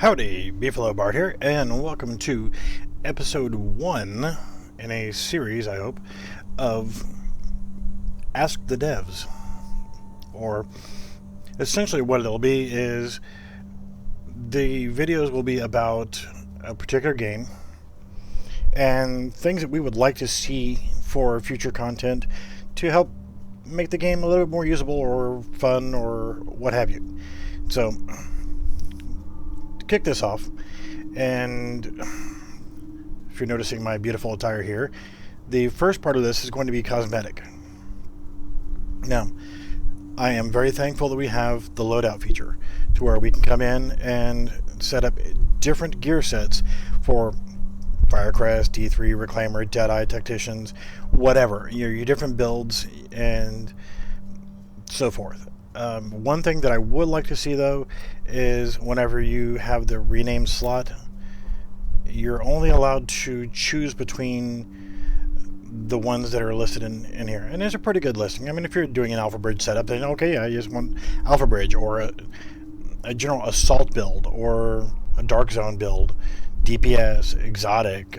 Howdy, Beefalo Bart here, and welcome to episode 1 in a series, I hope, of Ask the Devs. Or, essentially what it'll be is the videos will be about a particular game and things that we would like to see for future content to help make the game a little bit more usable or fun or what have you. So, to kick this off, and if you're noticing my beautiful attire here, the first part of this is going to be cosmetic. Now, I am very thankful that we have the loadout feature to where we can come in and set up different gear sets for Firecrest, D3, Reclaimer, Deadeye, Tacticians, whatever, your different builds and so forth. One thing that I would like to see though is whenever you have the rename slot, you're only allowed to choose between the ones that are listed in here. And it's a pretty good listing. I mean, if you're doing an Alpha Bridge setup, then okay, I just want Alpha Bridge, or a general assault build, or a Dark Zone build, DPS, exotic.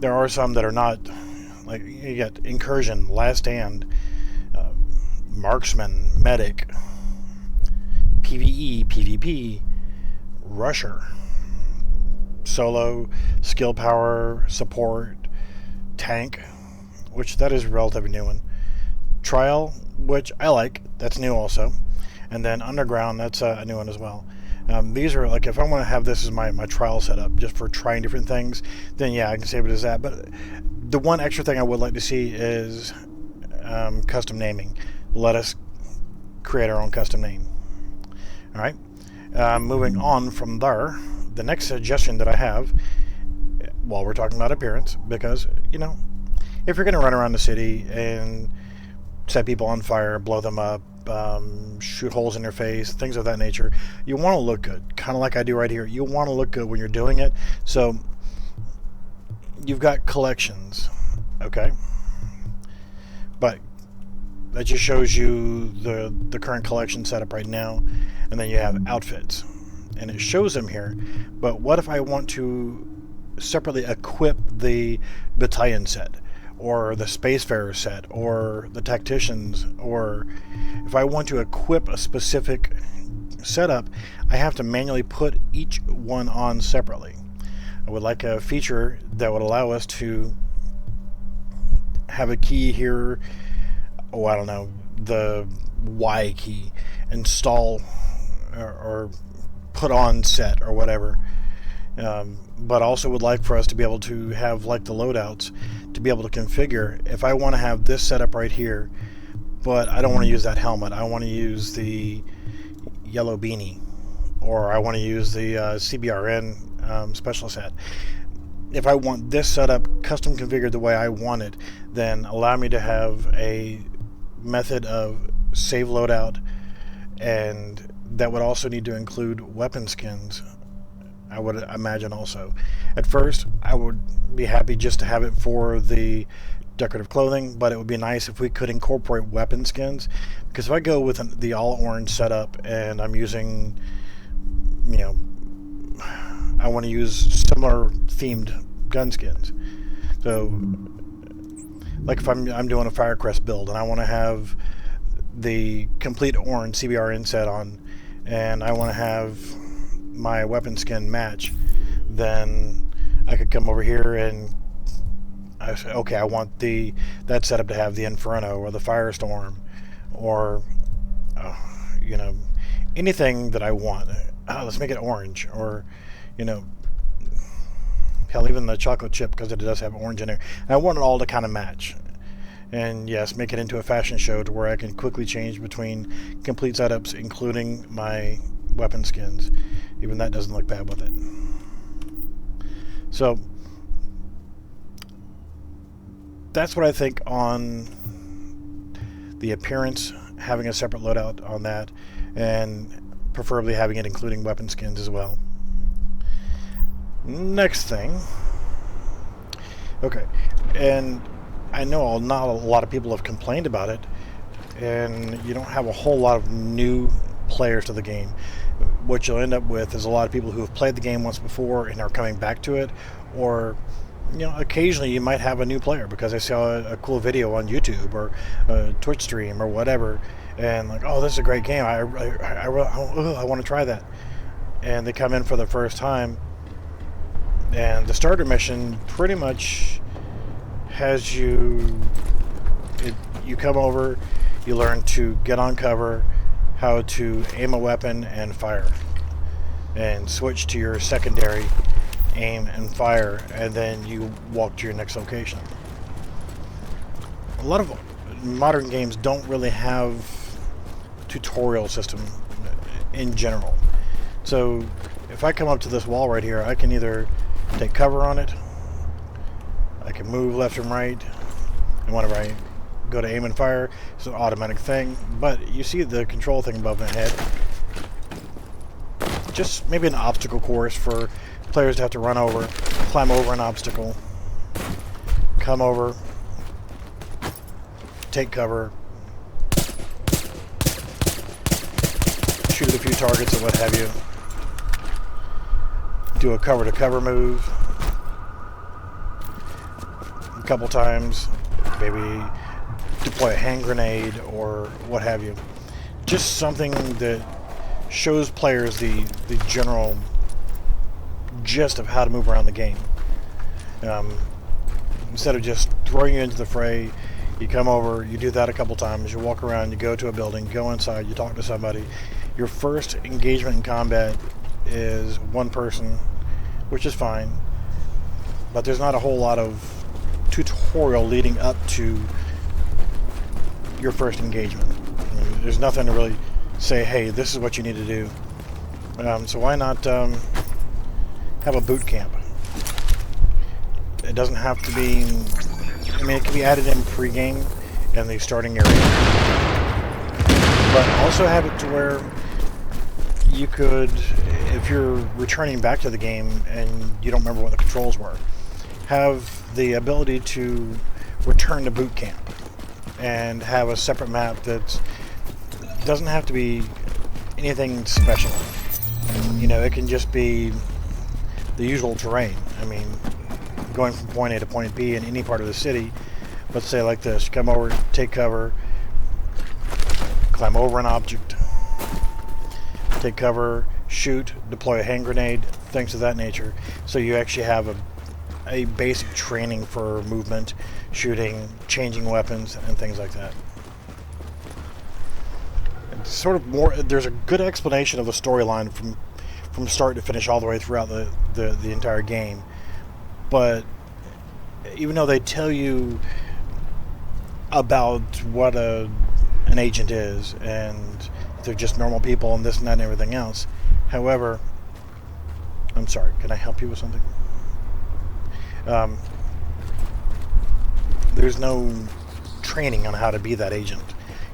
There are some that are not, like you got Incursion, Last Stand, Marksman, Medic, PvE, PvP, Rusher, Solo, Skill Power, Support, Tank, which that is a relatively new one, Trial, which I like, that's new also, and then Underground, that's a new one as well. These are, like, if I want to have this as my trial setup just for trying different things, then yeah, I can save it as that. But the one extra thing I would like to see is custom naming. Let us create our own custom name. Alright, moving on from there, the next suggestion that I have, while we're talking about appearance, because, you know, if you're going to run around the city and set people on fire, blow them up, shoot holes in their face, things of that nature, you want to look good, kind of like I do right here. You want to look good when you're doing it. So you've got collections, okay, but that just shows you the current collection setup right now, and then you have outfits and it shows them here. But what if I want to separately equip the battalion set, or the Spacefarer set, or the Tacticians, or if I want to equip a specific setup, I have to manually put each one on separately. I would like a feature that would allow us to have a key here, I don't know, the Y key, install or put on set or whatever. But also would like for us to be able to have, like the loadouts, to be able to configure, if I want to have this setup right here, but I don't want to use that helmet, I want to use the yellow beanie, or I want to use the CBRN special set. If I want this setup custom configured the way I want it, then allow me to have a method of save loadout, and that would also need to include weapon skins, I would imagine also. At first, I would be happy just to have it for the decorative clothing, but it would be nice if we could incorporate weapon skins, because if I go with the all-orange setup and I'm using, you know, I want to use similar themed gun skins. So, like if I'm doing a Firecrest build and I want to have the complete orange CBRN set on, and I want to have my weapon skin match, then I could come over here and I say, okay, I want that setup to have the Inferno or the Firestorm, or you know, anything that I want. Let's make it orange, or, you know, hell, even the chocolate chip, because it does have orange in there. And I want it all to kind of match. And yes, make it into a fashion show to where I can quickly change between complete setups, including my weapon skins. Even that doesn't look bad with it. So that's what I think on the appearance, having a separate loadout on that, and preferably having it including weapon skins as well. Next thing, okay, and I know not a lot of people have complained about it, and you don't have a whole lot of new players to the game. what you'll end up with is a lot of people who have played the game once before and are coming back to it, or occasionally you might have a new player because they saw a cool video on YouTube or a Twitch stream or whatever, and like, oh, this is a great game. I want to try that, and they come in for the first time, and the starter mission pretty much has you. You come over, you learn to get on cover, how to aim a weapon and fire, and switch to your secondary aim and fire, and then you walk to your next location. A lot of modern games don't really have tutorial system in general. So if I come up to this wall right here, I can either take cover on it, I can move left and right, and whenever I go to aim and fire, it's an automatic thing. But you see the control thing above my head. Just maybe an obstacle course for players to have to run over, climb over an obstacle, come over, take cover, shoot at a few targets or what have you, do a cover to cover move a couple times, maybe deploy a hand grenade or what have you. Just something that shows players the general gist of how to move around the game. Instead of just throwing you into the fray, you come over, you do that a couple times, you walk around, you go to a building, go inside, you talk to somebody. Your first engagement in combat is one person, which is fine, but there's not a whole lot of tutorial leading up to your first engagement. There's nothing to really say, hey, this is what you need to do. So why not have a boot camp? It doesn't have to be, it can be added in pre-game in the starting area, but also have it to where you could, if you're returning back to the game and you don't remember what the controls were, have the ability to return to boot camp and have a separate map that doesn't have to be anything special. It can just be the usual terrain. Going from point A to point B in any part of the city. Let's say like this: you come over, take cover, climb over an object, take cover, shoot, deploy a hand grenade, things of that nature. So you actually have a basic training for movement, shooting, changing weapons, and things like that. It's sort of more. There's a good explanation of the storyline from start to finish, all the way throughout the entire game. But even though they tell you about what an agent is, and they're just normal people and this and that and everything else, however, I'm sorry, can I help you with something? There's no training on how to be that agent.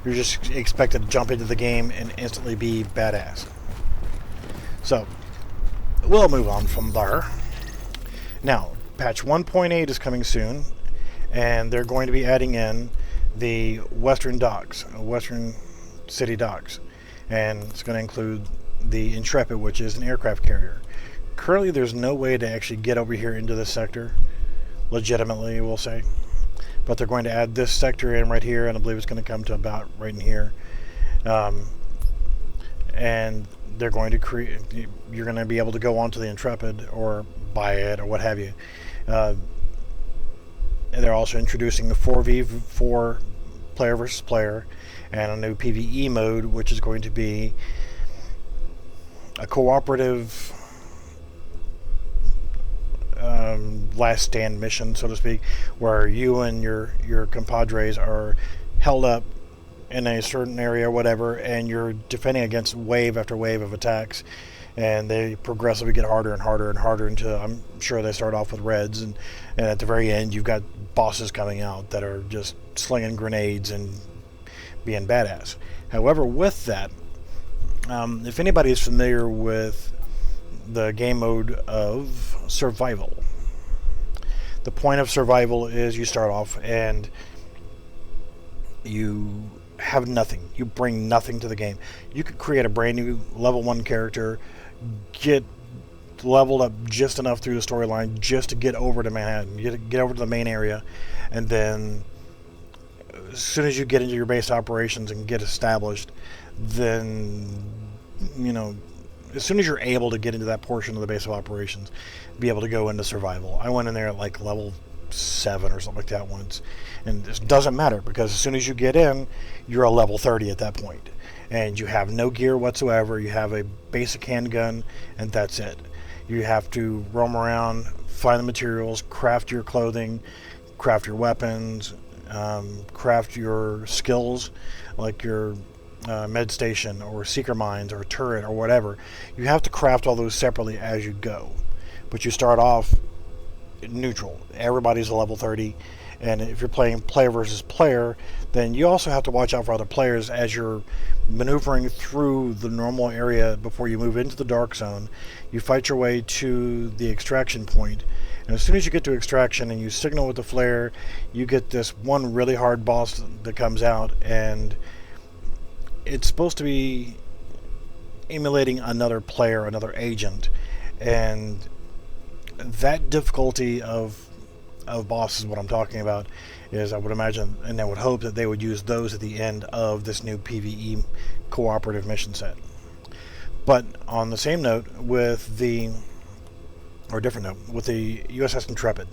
You're just expected to jump into the game and instantly be badass. So, we'll move on from there. Now, patch 1.8 is coming soon, and they're going to be adding in the Western City docks, and it's going to include the Intrepid, which is an aircraft carrier. Currently, there's no way to actually get over here into this sector, legitimately, we'll say, but they're going to add this sector in right here, and I believe it's going to come to about right in here, and they're going to create. You're going to be able to go onto the Intrepid or buy it or what have you. And they're also introducing the 4v4 player versus player and a new PvE mode, which is going to be a cooperative last stand mission, so to speak, where you and your compadres are held up in a certain area or whatever, and you're defending against wave after wave of attacks, and they progressively get harder and harder and harder until I'm sure they start off with reds, and at the very end you've got bosses coming out that are just slinging grenades and being badass. However, with that, if anybody is familiar with the game mode of survival, the point of survival is you start off and you have nothing. You bring nothing to the game. You could create a brand new level 1 character, get leveled up just enough through the storyline just to get over to Manhattan, get over to the main area, and then as soon as you get into your base operations and get established, then, you know, as soon as you're able to get into that portion of the base of operations, be able to go into survival. I went in there at like level 7 or something like that once, and it doesn't matter because as soon as you get in, you're a level 30 at that point, and you have no gear whatsoever. You have a basic handgun, and that's it. You have to roam around, find the materials, craft your clothing, craft your weapons, craft your skills, like your med station or seeker mines or turret or whatever. You have to craft all those separately as you go, but you start off neutral. Everybody's a level 30, and if you're playing player versus player, then you also have to watch out for other players as you're maneuvering through the normal area before you move into the dark zone. You fight your way to the extraction point, and as soon as you get to extraction and you signal with the flare, you get this one really hard boss that comes out, and it's supposed to be emulating another player, another agent, and that difficulty of boss is what I'm talking about. Is I would imagine and I would hope that they would use those at the end of this new PvE cooperative mission set. But on the same note, with the USS Intrepid,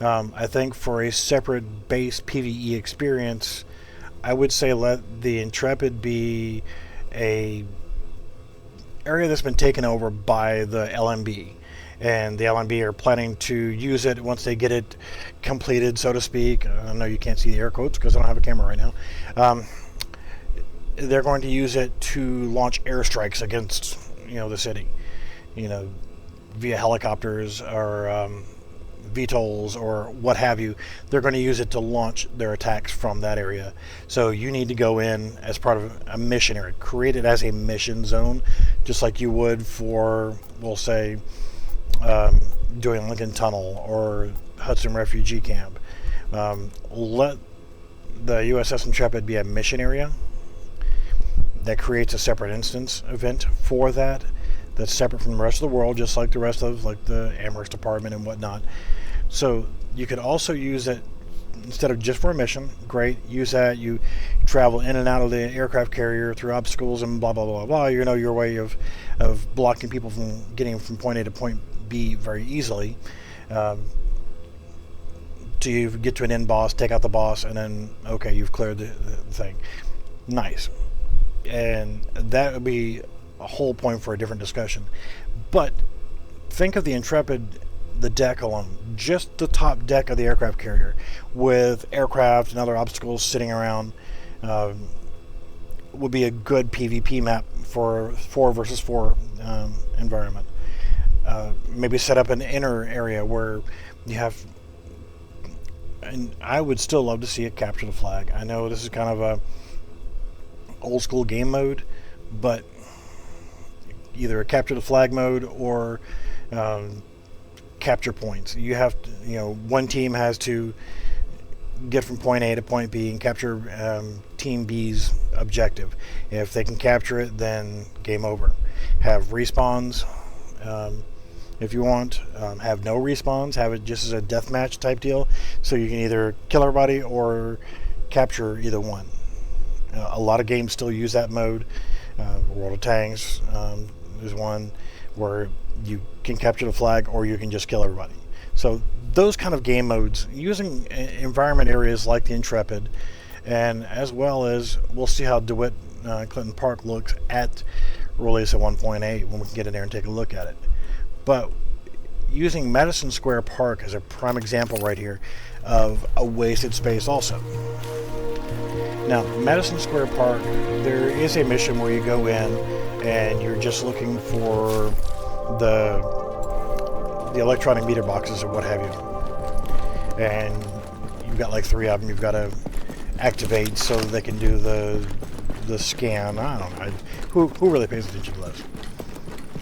I think for a separate base PvE experience, I would say let the Intrepid be a area that's been taken over by the LMB. And the LMB are planning to use it once they get it completed, so to speak. I know you can't see the air quotes because I don't have a camera right now. They're going to use it to launch airstrikes against, the city, via helicopters or VTOLs or what have you. They're going to use it to launch their attacks from that area. So you need to go in as part of a mission area, create it as a mission zone, just like you would for, we'll say, doing Lincoln Tunnel or Hudson Refugee Camp. Let the USS Intrepid be a mission area that creates a separate instance event for that, that's separate from the rest of the world, just like the rest of the Amherst Department and whatnot. So you could also use it instead of just for a mission. Great, use that. You travel in and out of the aircraft carrier through obstacles and blah blah blah blah. Your way of blocking people from getting from point A to point B very easily. Till you get to an end boss, take out the boss, and then okay, you've cleared the thing. Nice. And that would be a whole point for a different discussion. But think of the Intrepid, the deck alone, just the top deck of the aircraft carrier, with aircraft and other obstacles sitting around, would be a good PvP map for 4 versus 4 environment. Maybe set up an inner area where you have, and I would still love to see it capture the flag. I know this is kind of a old school game mode, but either a capture the flag mode or capture points. You have to, one team has to get from point A to point B and capture team B's objective. If they can capture it, then game over. Have respawns if you want. Have no respawns. Have it just as a deathmatch type deal, so you can either kill everybody or capture either one. A lot of games still use that mode. World of Tanks is one where you can capture the flag or you can just kill everybody. So those kind of game modes, using environment areas like the Intrepid, and as well as we'll see how DeWitt Clinton Park looks at release at 1.8 when we can get in there and take a look at it. But using Madison Square Park as a prime example right here of a wasted space also. Now, Madison Square Park, there is a mission where you go in and you're just looking for the electronic meter boxes or what have you. And you've got like 3 of them you've got to activate so that they can do the scan. I don't know. Who really pays attention to this?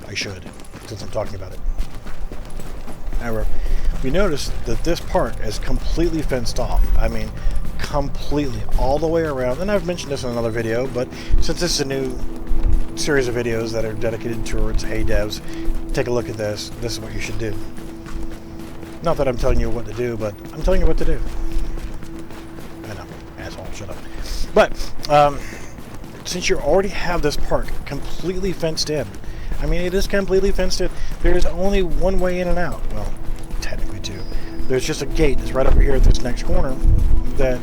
I should, since I'm talking about it. However, we noticed that this park is completely fenced off. I mean, completely all the way around. And I've mentioned this in another video, but since this is a new series of videos that are dedicated towards hey devs, take a look at this. This is what you should do. Not that I'm telling you what to do, but I'm telling you what to do. I know, asshole, shut up. But since you already have this park completely fenced in, I mean, it is completely fenced in. There's only one way in and out. Well, technically two. There's just a gate that's right over here at this next corner that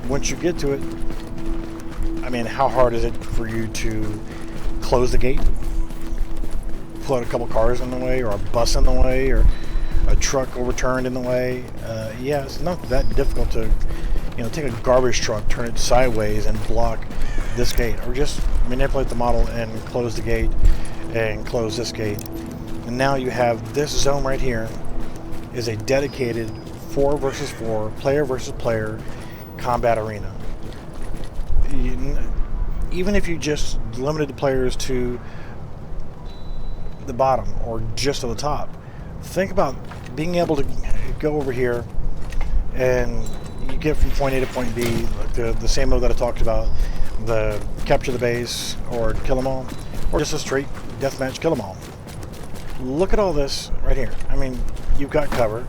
once you get to it, I mean, how hard is it for you to close the gate? Put a couple cars in the way, or a bus in the way, or a truck overturned in the way. Yeah, it's not that difficult to, you know, take a garbage truck, turn it sideways, and block this gate, or just manipulate the model and close the gate and close this gate. And now you have this zone right here is a dedicated 4 versus 4 player versus player combat arena. Even if you just limited the players to the bottom or just to the top, think about being able to go over here and you get from point A to point B, like the same mode that I talked about, the capture the base or kill them all, or just a straight deathmatch kill them all. Look at all this right here. I mean, you've got cover.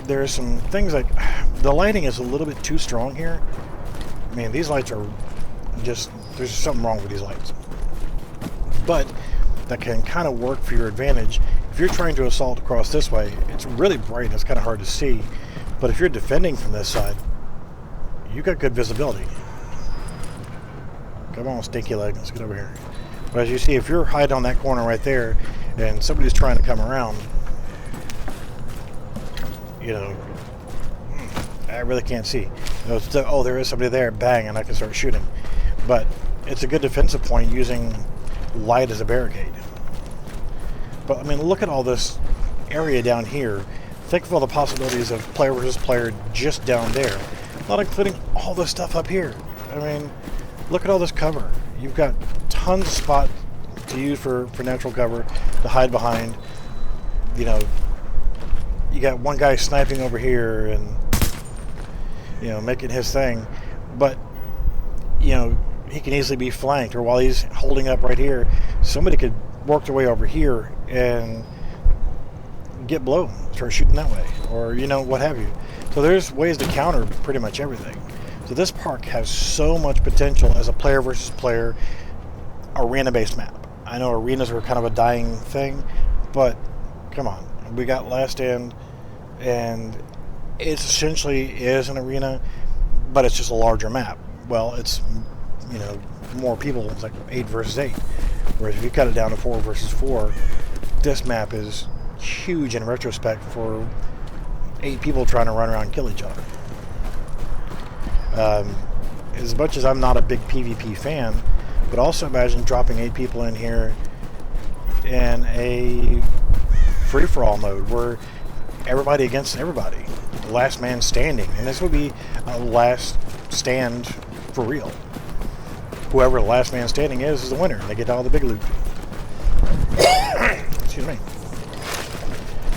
There's some things like the lighting is a little bit too strong here. I mean, these lights are just, there's something wrong with these lights. But that can kind of work for your advantage. If you're trying to assault across this way, it's really bright, it's kind of hard to see. But if you're defending from this side, you've got good visibility. Come on, stinky leg, let's get over here. But as you see, if you're hiding on that corner right there and somebody's trying to come around, you know, I really can't see. Oh, there is somebody there, bang, and I can start shooting. But it's a good defensive point using light as a barricade. But I mean, look at all this area down here. Think of all the possibilities of player versus player just down there, not including all the stuff up here. I mean, look at all this cover. You've got tons of spot to use for natural cover to hide behind. You know, you got one guy sniping over here and, you know, making his thing, but, you know, he can easily be flanked, or while he's holding up right here, somebody could work their way over here and get blown, start shooting that way, or, you know, what have you. So there's ways to counter pretty much everything. So this park has so much potential as a player versus player arena-based map. I know arenas are kind of a dying thing, but come on, we got Last Stand, and it essentially is an arena, but it's just a larger map. Well, it's, you know, more people. It's like 8 versus 8. Whereas if you cut it down to 4 versus 4, this map is huge in retrospect for 8 people trying to run around and kill each other. As much as I'm not a big PvP fan, but also imagine dropping 8 people in here in a free-for-all mode where everybody against everybody, last man standing, and this would be a last stand for real. Whoever the last man standing is the winner, and they get all the big loot. Excuse me.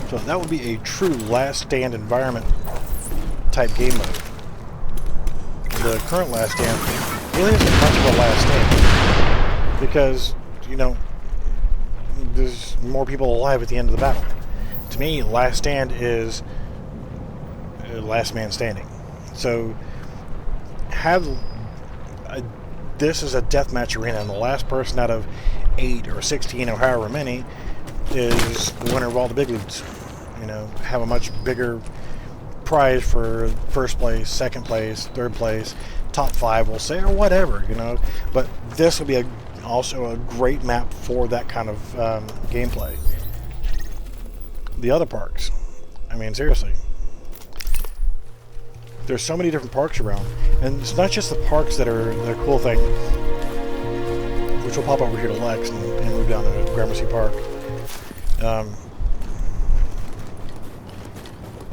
So that would be a true last stand environment type game mode. The current last stand really isn't much of a last stand because, you know, there's more people alive at the end of the battle. To me, last stand is last man standing. So have this is a deathmatch arena, and the last person out of 8 or 16 or however many is the winner of all the big loots. You know, have a much bigger prize for first place, second place, third place, top 5, we'll say, or whatever, you know. But this will be also a great map for that kind of gameplay. The other parks, I mean, seriously, there's so many different parks around, and it's not just the parks that are the cool thing, which will pop over here to Lex and move down to Gramercy Park.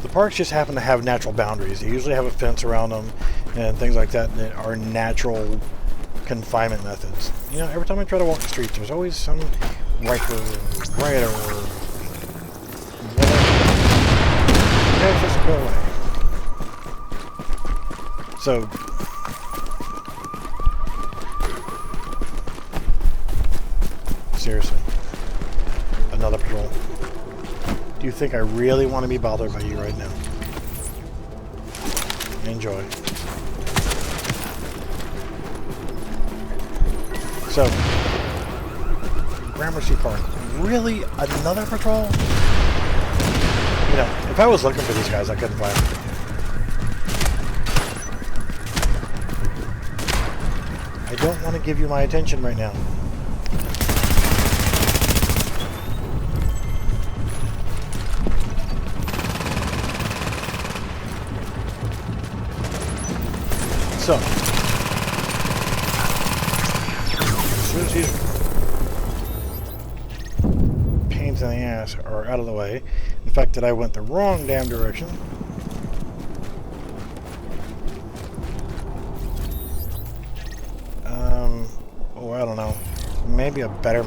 The parks just happen to have natural boundaries. They usually have a fence around them and things like that that are natural confinement methods. You know, every time I try to walk the streets, there's always some rifle, rioter, or whatever. Guys, just go away. So, seriously, another patrol. Do you think I really want to be bothered by you right now? Enjoy. So, Gramercy Park. Really? Another patrol? You know, if I was looking for these guys, I couldn't find them. I don't want to give you my attention right now. So, as soon as these pains in the ass are out of the way, the fact that I went the wrong damn direction, oh, I don't know, maybe a better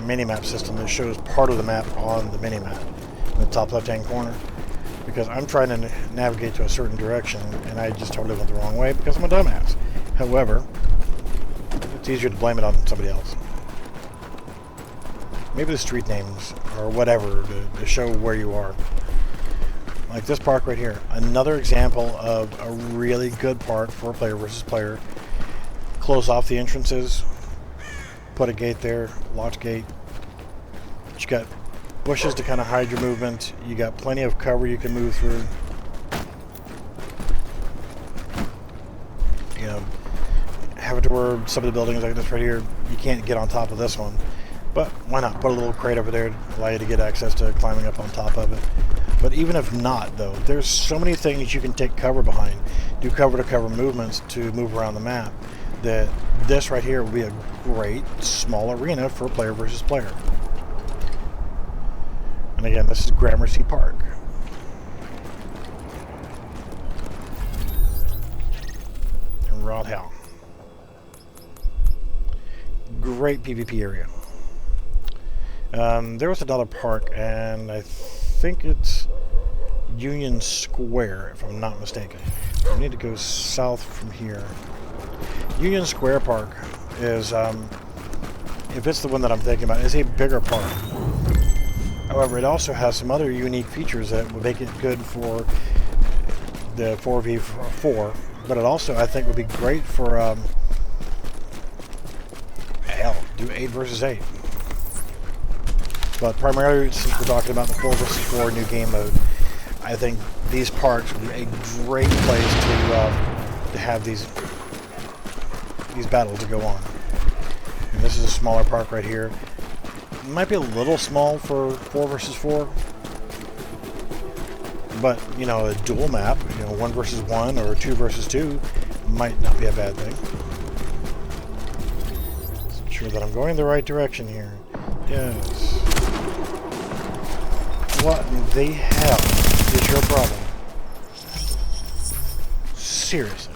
mini-map system that shows part of the map on the mini-map in the top left-hand corner. Because I'm trying to navigate to a certain direction, and I just totally went the wrong way because I'm a dumbass. However, it's easier to blame it on somebody else. Maybe the street names or whatever to show where you are. Like this park right here. Another example of a really good park for player versus player. Close off the entrances. Put a gate there. Locked gate. You got bushes to kind of hide your movement. You got plenty of cover you can move through. You know, have it to where some of the buildings like this right here, you can't get on top of this one. But why not? Put a little crate over there to allow you to get access to climbing up on top of it. But even if not, though, there's so many things you can take cover behind. Do cover-to-cover movements to move around the map. That this right here will be a great small arena for player versus player. And again, this is Gramercy Park. In Rod Hell. Great PvP area. There was another park, and I think it's Union Square, if I'm not mistaken. I need to go south from here. Union Square Park is, if it's the one that I'm thinking about, is a bigger park. However, it also has some other unique features that would make it good for the 4v4, but it also, I think, would be great for, hell, do 8 versus 8. But primarily, since we're talking about the 4 versus 4 new game mode, I think these parks would be a great place to have these battles to go on. And this is a smaller park right here. It might be a little small for 4 versus 4, but you know, a dual map, you know, 1 versus 1 or 2 versus 2 might not be a bad thing. Just ensure that I'm going the right direction here. Yes. What in the hell is your problem? Seriously.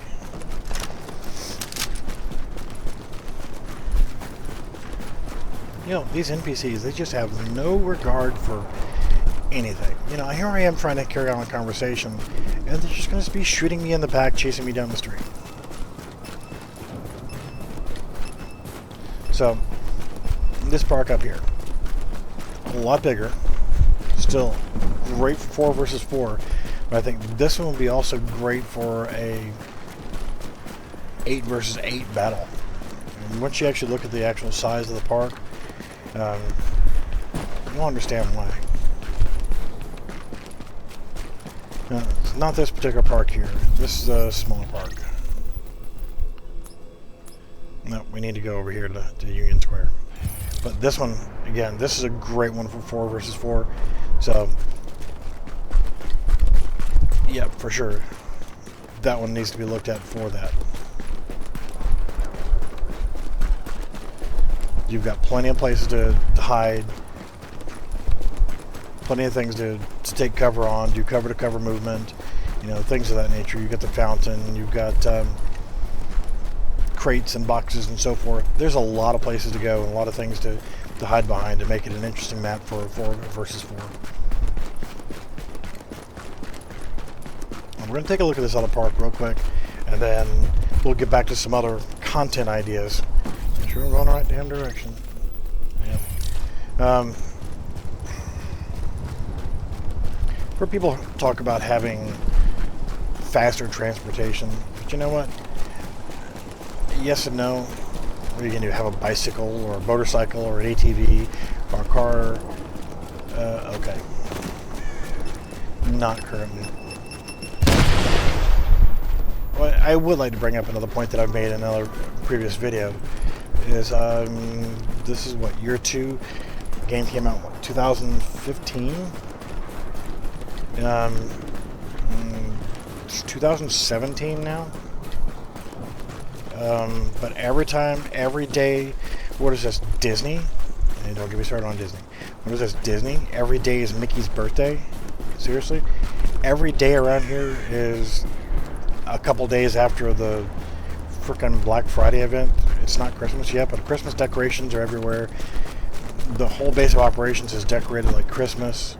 You know, these NPCs, they just have no regard for anything. You know, here I am trying to carry on a conversation, and they're just going to be shooting me in the back, chasing me down the street. So, this park up here, a lot bigger, still great for 4 versus 4, but I think this one will be also great for a 8 versus 8 battle. And once you actually look at the actual size of the park, you'll understand why. It's not this particular park here. This is a smaller park. No, we need to go over here to Union Square. But this one, again, this is a great one for 4 versus 4. So, yeah, for sure. That one needs to be looked at for that. You've got plenty of places to hide, plenty of things to take cover on, do cover-to-cover movement, you know, things of that nature. You've got the fountain, you've got crates and boxes and so forth. There's a lot of places to go and a lot of things to hide behind to make it an interesting map for 4 versus 4. we're going to take a look at this other park real quick, and then we'll get back to some other content ideas. Make sure we're going the right damn direction. Yeah. For people talk about having faster transportation, but you know what? Yes and no. What are you going to do? Have a bicycle or a motorcycle or an ATV or a car? Okay. Not currently. Well, I would like to bring up another point that I've made in another previous video. Is this is what, year 2? The game came out, what, 2015? It's 2017 now. But every day, what is this, Disney? And don't get me started on Disney. What is this, Disney? Every day is Mickey's birthday? Seriously? Every day around here is a couple days after the frickin' Black Friday event. It's not Christmas yet, but Christmas decorations are everywhere. The whole base of operations is decorated like Christmas.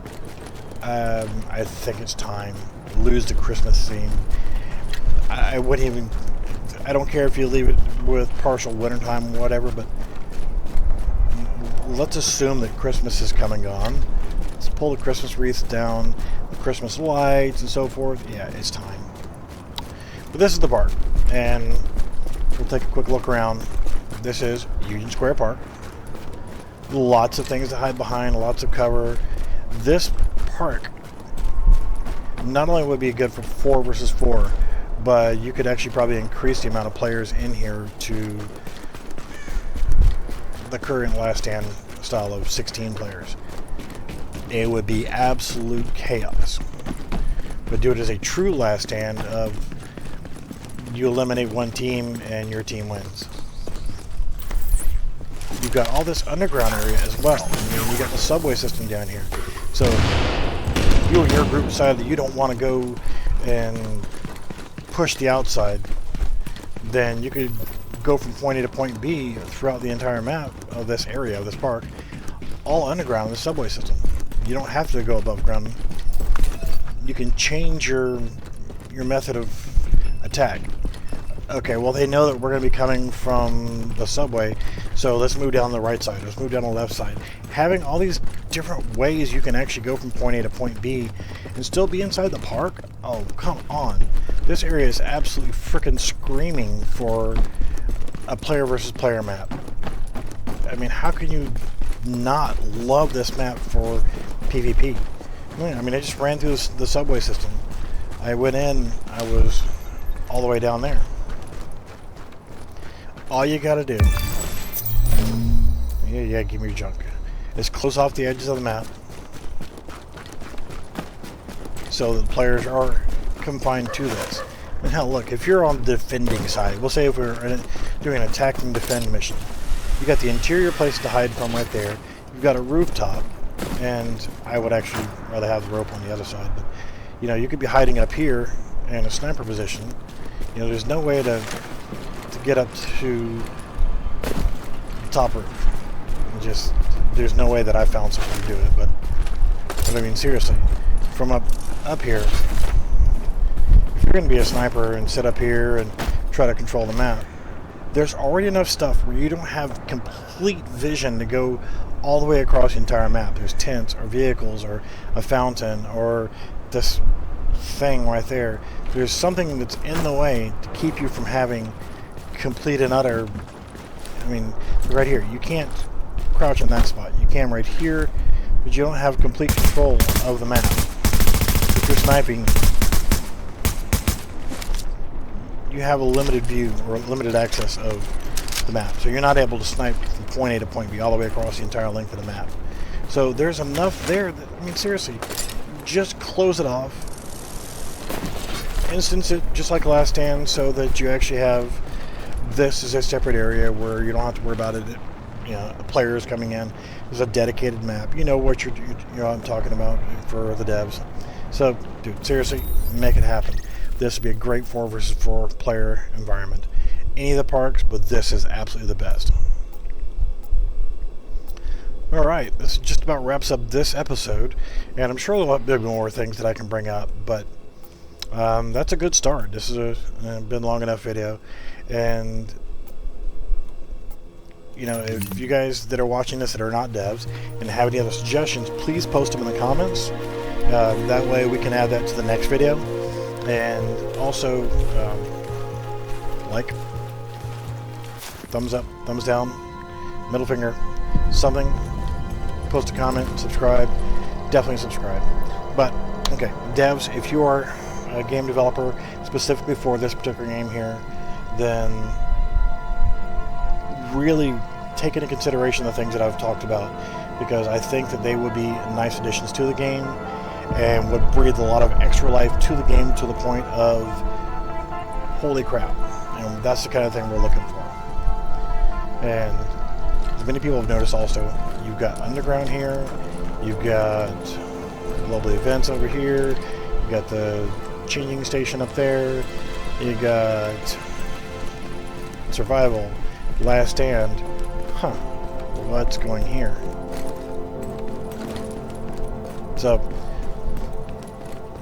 I think it's time to lose the Christmas theme. I wouldn't even... I don't care if you leave it with partial wintertime or whatever, but let's assume that Christmas has come and gone. Let's pull the Christmas wreaths down, the Christmas lights and so forth. Yeah, it's time. But this is the park, and we'll take a quick look around. This is Union Square Park. Lots of things to hide behind, lots of cover. This park not only would be good for 4 versus 4, but you could actually probably increase the amount of players in here to the current last stand style of 16 players. It would be absolute chaos. But do it as a true last stand of you eliminate one team and your team wins. You've got all this underground area as well. I mean, you got the subway system down here. So you and your group decide that you don't want to go and push the outside, then you could go from point A to point B throughout the entire map of this area, of this park, all underground in the subway system. You don't have to go above ground. You can change your method of attack. Okay, well, they know that we're going to be coming from the subway, so let's move down the right side, let's move down the left side. Having all these different ways you can actually go from point A to point B and still be inside the park? Oh, come on. This area is absolutely freaking screaming for a player versus player map. I mean, how can you not love this map for PvP? I mean, I just ran through the subway system. I went in, I was all the way down there. All you gotta do, yeah, give me your junk, is close off the edges of the map so that the players are confined to this. And hell, look, if you're on the defending side, we'll say if we're doing an attack and defend mission, you got the interior place to hide from right there. You've got a rooftop, and I would actually rather have the rope on the other side, but you know, you could be hiding up here in a sniper position. You know, there's no way to get up to the top roof. Just, there's no way that I found something to do it, but I mean, seriously, from up here, if you're going to be a sniper and sit up here and try to control the map, there's already enough stuff where you don't have complete vision to go all the way across the entire map. There's tents or vehicles or a fountain or this thing right there. There's something that's in the way to keep you from having complete and utter, I mean, right here, you can't crouch in that spot. You can right here, but you don't have complete control of the map. If you're sniping, you have a limited view or limited access of the map. So you're not able to snipe from point A to point B all the way across the entire length of the map. So there's enough there that, I mean, seriously, just close it off. Instance it just like Last Stand so that you actually have this is a separate area where you don't have to worry about it. You know, players coming in. There's a dedicated map. You know what you know I'm talking about for the devs. So, dude, seriously, make it happen. This would be a great 4 versus 4 player environment. Any of the parks, but this is absolutely the best. Alright, this just about wraps up this episode, and I'm sure there'll be more things that I can bring up, but that's a good start. This is been long enough video, and you know, if you guys that are watching this that are not devs and have any other suggestions, please post them in the comments. That way we can add that to the next video. And also, like, thumbs up, thumbs down, middle finger, something. Post a comment, subscribe. Definitely subscribe. But okay, devs, if you are a game developer specifically for this particular game here, then really take into consideration the things that I've talked about, because I think that they would be nice additions to the game and would breathe a lot of extra life to the game, to the point of holy crap. And that's the kind of thing we're looking for. And as many people have noticed also, you've got underground here, you've got global events over here, you've got the changing station up there, you got survival, last stand. What's going here? So,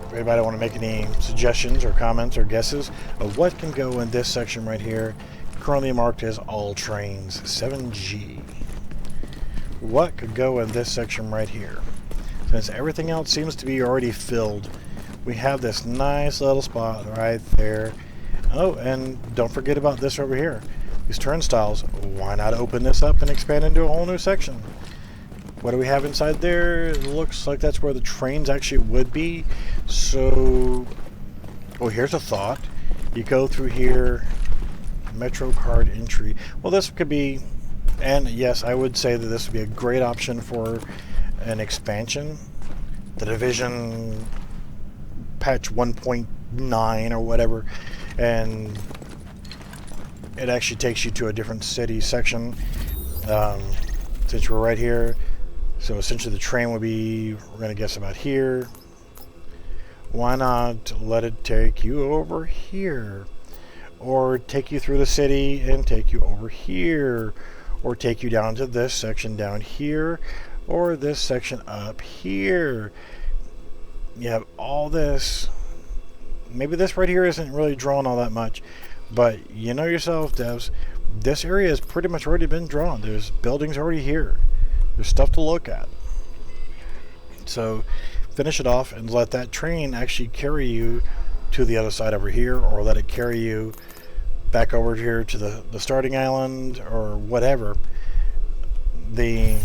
if anybody want to make any suggestions or comments or guesses of what can go in this section right here, currently marked as all trains 7G. What could go in this section right here? Since everything else seems to be already filled, we have this nice little spot right there. Oh, and don't forget about this over here. These turnstiles. Why not open this up and expand into a whole new section? What do we have inside there? It looks like that's where the trains actually would be. So, oh, here's a thought. You go through here, Metrocard Entry. Well, this could be, and yes, I would say that this would be a great option for an expansion. The Division patch 1.9 or whatever, and it actually takes you to a different city section, since we're right here. So essentially the train would be, we're going to guess about here. Why not let it take you over here? Or take you through the city and take you over here. Or take you down to this section down here. Or this section up here. You have all this. Maybe this right here isn't really drawn all that much. But you know yourself, devs, this area has pretty much already been drawn. There's buildings already here. There's stuff to look at. So finish it off and let that train actually carry you to the other side over here, or let it carry you back over here to the starting island, or whatever. The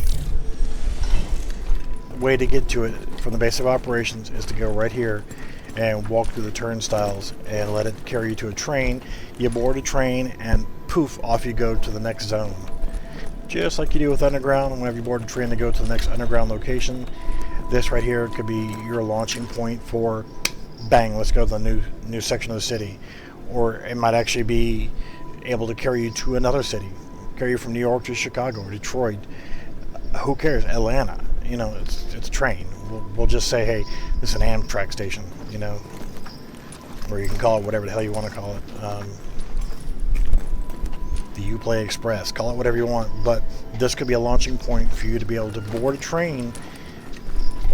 way to get to it from the base of operations is to go right here and walk through the turnstiles and let it carry you to a train. You board a train and poof, off you go to the next zone. Just like you do with underground. Whenever you board a train to go to the next underground location, this right here could be your launching point for bang, let's go to the new section of the city. Or it might actually be able to carry you to another city, carry you from New York to Chicago or Detroit. Who cares? Atlanta. You know, it's a train. We'll just say, hey, this is an Amtrak station, you know, or you can call it whatever the hell you want to call it. The Uplay Express, call it whatever you want, but this could be a launching point for you to be able to board a train,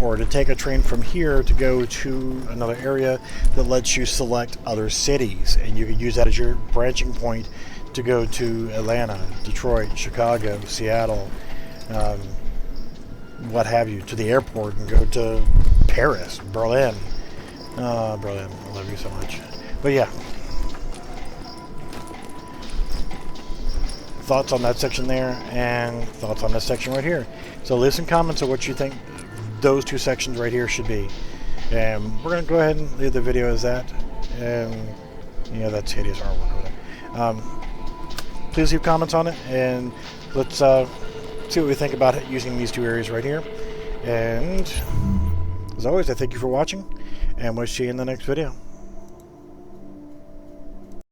or to take a train from here to go to another area that lets you select other cities, and you can use that as your branching point to go to Atlanta, Detroit, Chicago, Seattle, what have you, to the airport, and go to Paris, Berlin. Berlin, I love you so much. But yeah, thoughts on that section there, and thoughts on this section right here. So leave some comments of what you think those two sections right here should be. And we're going to go ahead and leave the video as that. And, you know, that's hideous artwork over there. Please leave comments on it, and let's see what we think about it using these two areas right here. And as always, I thank you for watching, and we'll see you in the next video.